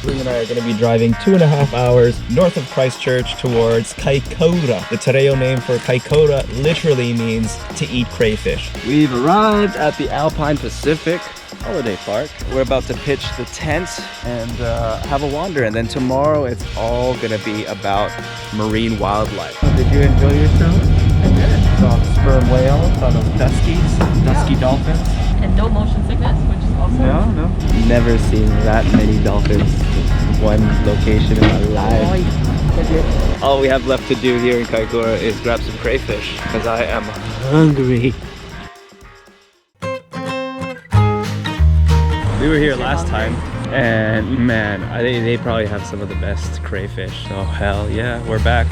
Ling and I are going to be driving 2.5 hours north of Christchurch towards KAIKOURA. The Tereo name for KAIKOURA literally means to eat crayfish. We've arrived at the Alpine Pacific Holiday Park. We're about to pitch the tent and have a wander, and then tomorrow it's all gonna be about marine wildlife. Did you enjoy yourself? I did. Saw sperm whales, saw those duskies, dusky dolphins. And no motion sickness, which is awesome. No. Never seen that many dolphins in one location in my life. All we have left to do here in KAIKOURA is grab some crayfish because I am hungry. We were here last time, and man, I think they probably have some of the best crayfish. So hell yeah, we're back.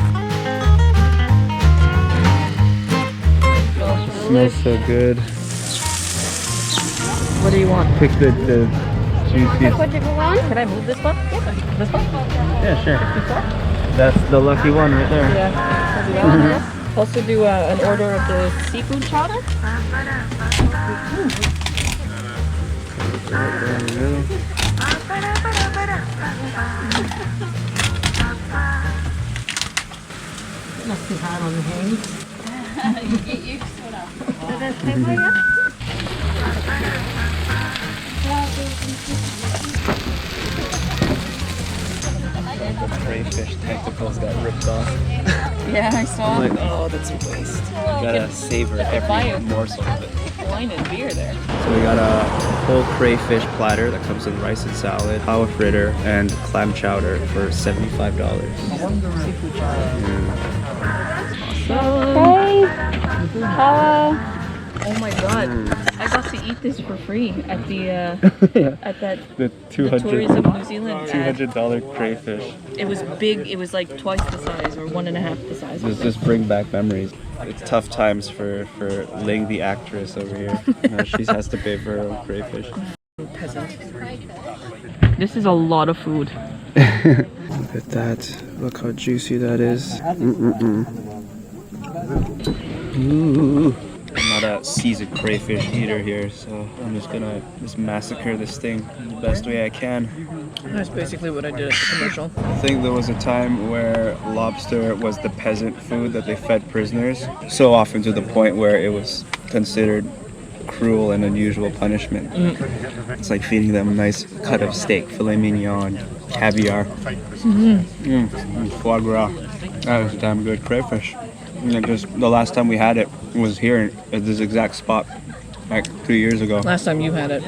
Smells so good. What do you want? Pick the juicy. Can I move this one? This one? Yeah, sure. That's the lucky one right there. Yeah. I'll do that one, yeah. Also do an order of the seafood chowder. Must be hard on the hands. You get used to it. Crayfish tentacles got ripped off. Yeah, I saw. I'm like, oh, that's a waste. You gotta savor every morsel of it. Wine and beer there. So we got a whole crayfish platter that comes with rice and salad, power fritter, and clam chowder for $75. Seafood chowder. Yeah. Oh my god. I got to eat this for free at the at that The Tourism New Zealand ad. $200 crayfish. It was big. It was like twice the size or 1.5 the size. Does this bring back memories? It's tough times for Ling, the actress over here. You know, she has to pay for her own crayfish. Peasant. This is a lot of food. Look at that. Look how juicy that is. Ooh. I'm not a seasoned crayfish eater here, so I'm just gonna massacre this thing the best way I can. That's basically what I did at the commercial. I think there was a time where lobster was the peasant food that they fed prisoners, so often to the point where it was considered cruel and unusual punishment. It's like feeding them a nice cut of steak, filet mignon, caviar, foie gras. That was damn good crayfish. And just the last time we had it was here at this exact spot, like 2 years ago. Last time you had it.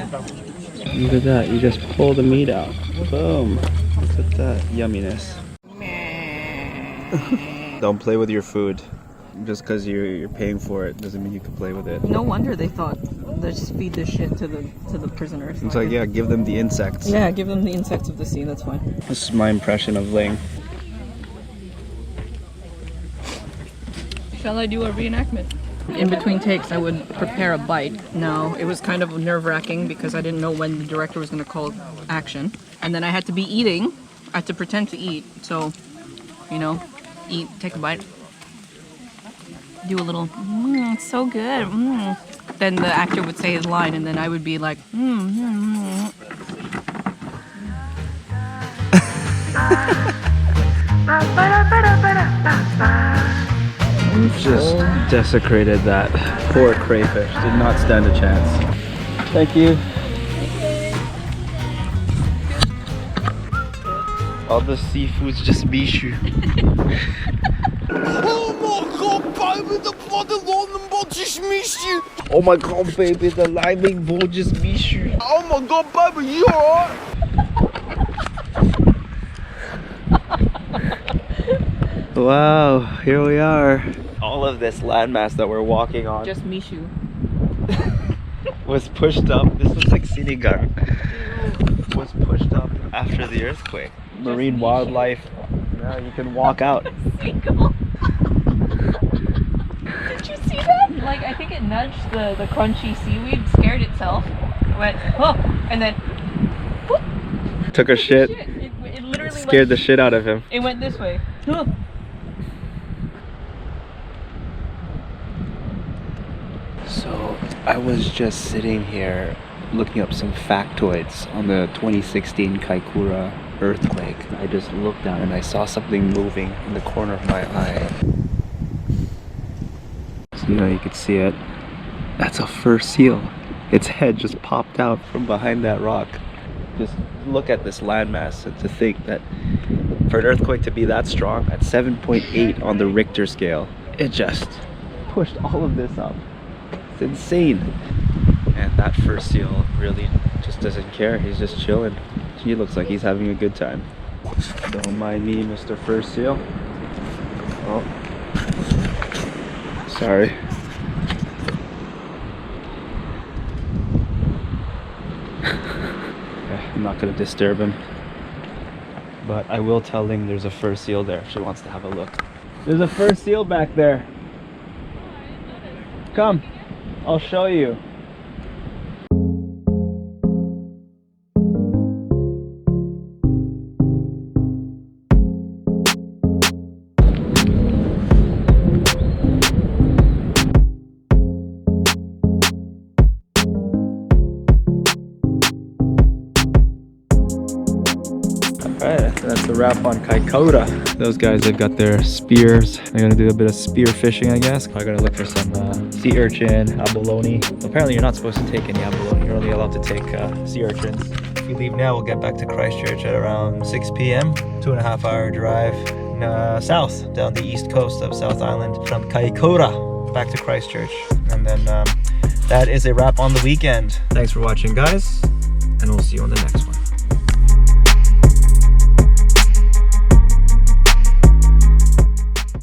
Look at that, you just pull the meat out. Boom. Look at that yumminess. Don't play with your food. Just because you're paying for it doesn't mean you can play with it. No wonder they thought, let's just feed this shit to the prisoners. It's like, yeah, give them the insects. Yeah, give them the insects of the sea, that's fine. This is my impression of Ling. Shall I do a reenactment? In between takes, I would prepare a bite. Now, it was kind of nerve-wracking because I didn't know when the director was going to call action. And then I had to be eating. I had to pretend to eat. So, you know, eat, take a bite. Do a little, it's so good. Then the actor would say his line, and then I would be like, Just desecrated that poor crayfish. Did not stand a chance. Thank you. All the seafood's just bishu. Oh my god, baby, the bloody lightning bolt just missed you. Oh my god, baby, the lightning bolt just bishu. Oh my god, baby, you alright? Wow, here we are. All of this landmass that we're walking on just Mishu. was pushed up. This looks like Sinigang. Was pushed up after the earthquake. Marine wildlife. Now you can walk out. Did you see that? Like, I think it nudged the crunchy seaweed, scared itself, went, oh, and then whoop, Took a shit. It literally scared the shit out of him. It went this way. So I was just sitting here looking up some factoids on the 2016 KAIKOURA earthquake. I just looked down and I saw something moving in the corner of my eye. So, you could see it. That's a fur seal. Its head just popped out from behind that rock. Just look at this landmass and to think that for an earthquake to be that strong at 7.8 on the Richter scale, it just pushed all of this up. It's insane. And that fur seal really just doesn't care. He's just chilling. He looks like he's having a good time. Don't mind me, Mr. Fur Seal. Oh, sorry. I'm not gonna disturb him, but I will tell Ling there's a fur seal there if she wants to have a look. There's a fur seal back there. Come, I'll show you. Alright, that's the wrap on KAIKOURA. Those guys, they've got their spears. They're gonna do a bit of spear fishing, I guess. I'm gonna look for some sea urchin, abalone. Apparently you're not supposed to take any abalone. You're only allowed to take sea urchins. If we leave now, we'll get back to Christchurch at around 6 p.m. 2.5 hour drive south, down the east coast of South Island from KAIKOURA back to Christchurch. And then that is a wrap on the weekend. Thanks for watching, guys, and we'll see you on the next one.